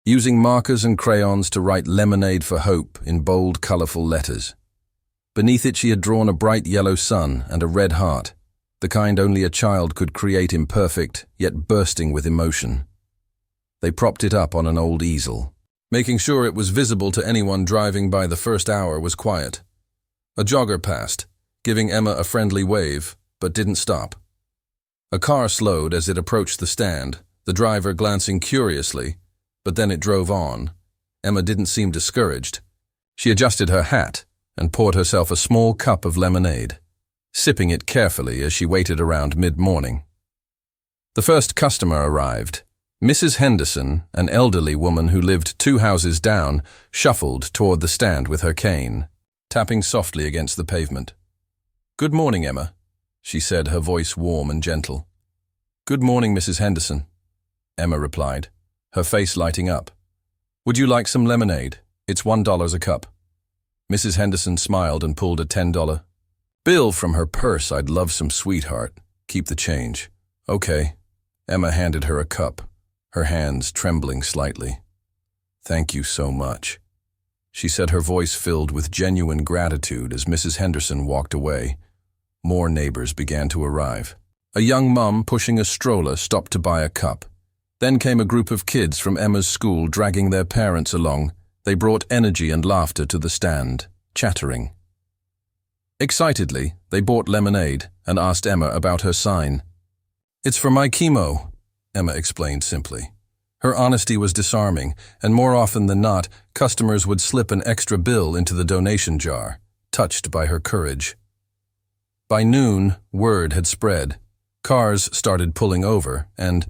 using markers and crayons to write "Lemonade for Hope" in bold, colorful letters. Beneath it she had drawn a bright yellow sun and a red heart, the kind only a child could create, imperfect, yet bursting with emotion. They propped it up on an old easel. Making sure it was visible to anyone driving by the first hour was quiet. A jogger passed, giving Emma a friendly wave, but didn't stop. A car slowed as it approached the stand, the driver glancing curiously, but then it drove on. Emma didn't seem discouraged. She adjusted her hat and poured herself a small cup of lemonade, sipping it carefully as she waited around mid-morning. The first customer arrived. Mrs. Henderson, an elderly woman who lived 2 houses down, shuffled toward the stand with her cane, tapping softly against the pavement. "Good morning, Emma," she said, her voice warm and gentle. "Good morning, Mrs. Henderson," Emma replied, her face lighting up. "Would you like some lemonade? It's $1 a cup." Mrs. Henderson smiled and pulled a $10 bill from her purse. "I'd love some, sweetheart. Keep the change." "Okay." Emma handed her a cup, her hands trembling slightly. "Thank you so much," she said, her voice filled with genuine gratitude as Mrs. Henderson walked away. More neighbors began to arrive. A young mum pushing a stroller stopped to buy a cup. Then came a group of kids from Emma's school dragging their parents along. They brought energy and laughter to the stand, chattering. Excitedly, they bought lemonade and asked Emma about her sign. "It's for my chemo," Emma explained simply. Her honesty was disarming, and more often than not, customers would slip an extra bill into the donation jar, touched by her courage. By noon, word had spread. Cars started pulling over, and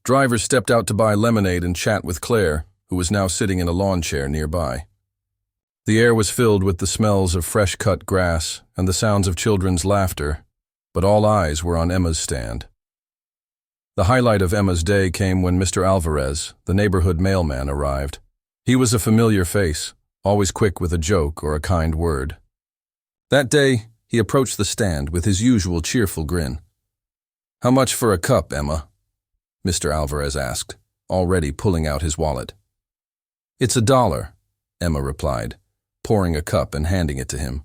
drivers stepped out to buy lemonade and chat with Claire, who was now sitting in a lawn chair nearby. The air was filled with the smells of fresh-cut grass and the sounds of children's laughter, but all eyes were on Emma's stand. The highlight of Emma's day came when Mr. Alvarez, the neighborhood mailman, arrived. He was a familiar face, always quick with a joke or a kind word. That day, he approached the stand with his usual cheerful grin. "How much for a cup, Emma?" Mr. Alvarez asked, already pulling out his wallet. "It's $1, Emma replied, pouring a cup and handing it to him.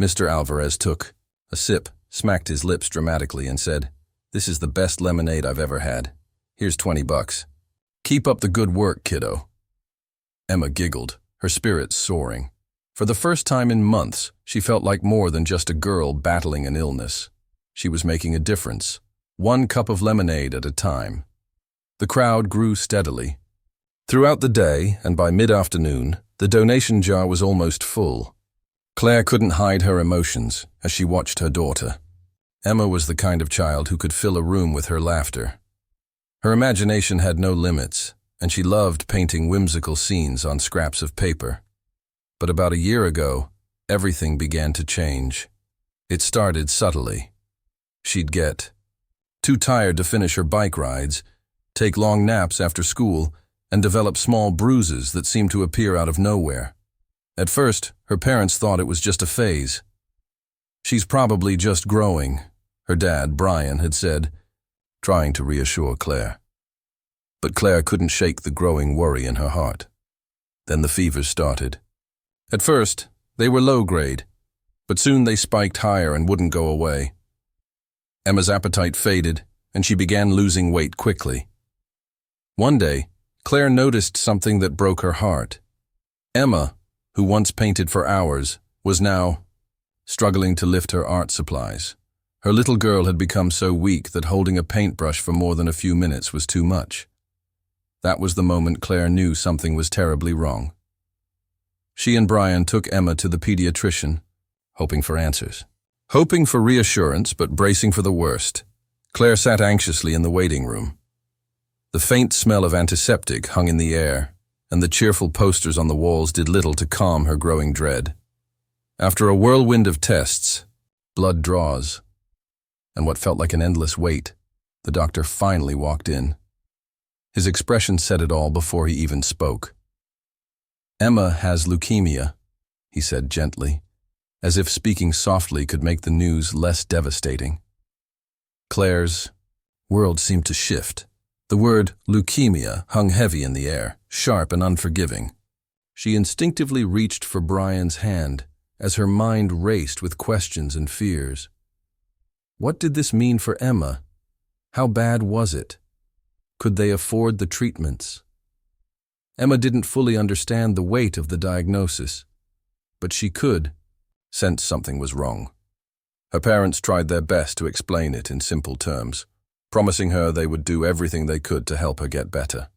Mr. Alvarez took a sip, smacked his lips dramatically, and said, "This is the best lemonade I've ever had. Here's $20. Keep up the good work, kiddo." Emma giggled, her spirits soaring. For the first time in months, she felt like more than just a girl battling an illness. She was making a difference, 1 cup of lemonade at a time. The crowd grew steadily. Throughout the day, and by mid-afternoon, the donation jar was almost full. Claire couldn't hide her emotions as she watched her daughter. Emma was the kind of child who could fill a room with her laughter. Her imagination had no limits, and she loved painting whimsical scenes on scraps of paper. But about a year ago, everything began to change. It started subtly. She'd get too tired to finish her bike rides, take long naps after school, and develop small bruises that seemed to appear out of nowhere. At first, her parents thought it was just a phase. "She's probably just growing," her dad, Brian, had said, trying to reassure Claire. But Claire couldn't shake the growing worry in her heart. Then the fevers started. At first, they were low grade, but soon they spiked higher and wouldn't go away. Emma's appetite faded, and she began losing weight quickly. One day, Claire noticed something that broke her heart. Emma, who once painted for hours, was now struggling to lift her art supplies. Her little girl had become so weak that holding a paintbrush for more than a few minutes was too much. That was the moment Claire knew something was terribly wrong. She and Brian took Emma to the pediatrician, hoping for answers. Hoping for reassurance, but bracing for the worst, Claire sat anxiously in the waiting room. The faint smell of antiseptic hung in the air, and the cheerful posters on the walls did little to calm her growing dread. After a whirlwind of tests, blood draws, and what felt like an endless wait, the doctor finally walked in. His expression said it all before he even spoke. "Emma has leukemia," he said gently, as if speaking softly could make the news less devastating. Claire's world seemed to shift. The word leukemia hung heavy in the air, sharp and unforgiving. She instinctively reached for Brian's hand as her mind raced with questions and fears. What did this mean for Emma? How bad was it? Could they afford the treatments? Emma didn't fully understand the weight of the diagnosis, but she could sense something was wrong. Her parents tried their best to explain it in simple terms, promising her they would do everything they could to help her get better.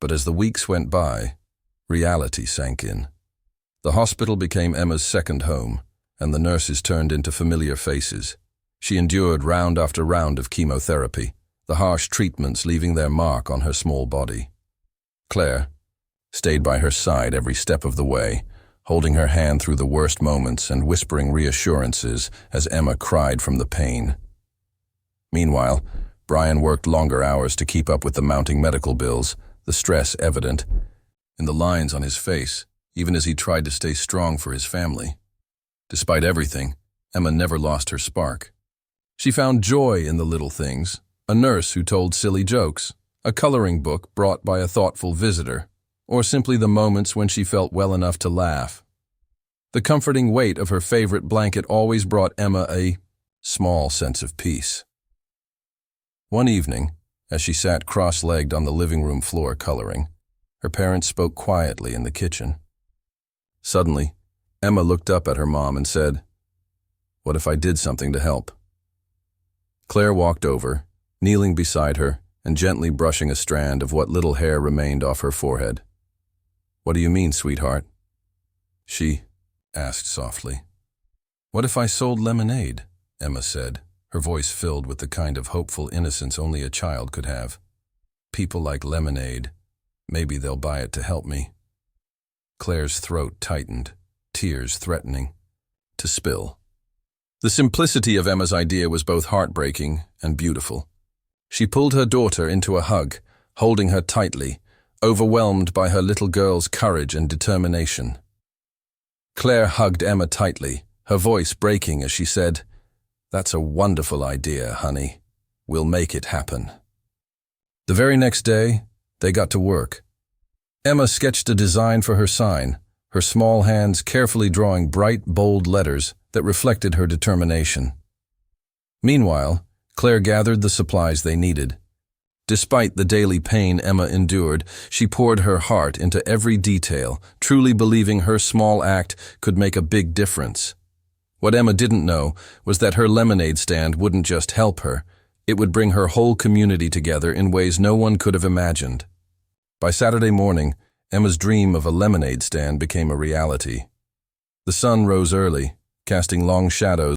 But as the weeks went by, reality sank in. The hospital became Emma's second home, and the nurses turned into familiar faces. She endured round after round of chemotherapy, the harsh treatments leaving their mark on her small body. Claire stayed by her side every step of the way, holding her hand through the worst moments and whispering reassurances as Emma cried from the pain. Meanwhile, Brian worked longer hours to keep up with the mounting medical bills, the stress evident in the lines on his face, even as he tried to stay strong for his family. Despite everything, Emma never lost her spark. She found joy in the little things, a nurse who told silly jokes, a coloring book brought by a thoughtful visitor, or simply the moments when she felt well enough to laugh. The comforting weight of her favorite blanket always brought Emma a small sense of peace. One evening, as she sat cross-legged on the living room floor coloring, her parents spoke quietly in the kitchen. Suddenly, Emma looked up at her mom and said, "What if I did something to help?" Claire walked over, kneeling beside her and gently brushing a strand of what little hair remained off her forehead. "What do you mean, sweetheart?" She asked softly. "What if I sold lemonade?" Emma said, her voice filled with the kind of hopeful innocence only a child could have. "People like lemonade. Maybe they'll buy it to help me." Claire's throat tightened, tears threatening to spill. The simplicity of Emma's idea was both heartbreaking and beautiful. She pulled her daughter into a hug, holding her tightly, overwhelmed by her little girl's courage and determination. Claire hugged Emma tightly, her voice breaking as she said, "That's a wonderful idea, honey. We'll make it happen." The very next day, they got to work. Emma sketched a design for her sign, her small hands carefully drawing bright, bold letters that reflected her determination. Meanwhile, Claire gathered the supplies they needed. Despite the daily pain Emma endured, she poured her heart into every detail, truly believing her small act could make a big difference. What Emma didn't know was that her lemonade stand wouldn't just help her, it would bring her whole community together in ways no one could have imagined. By Saturday morning, Emma's dream of a lemonade stand became a reality. The sun rose early, casting long shadows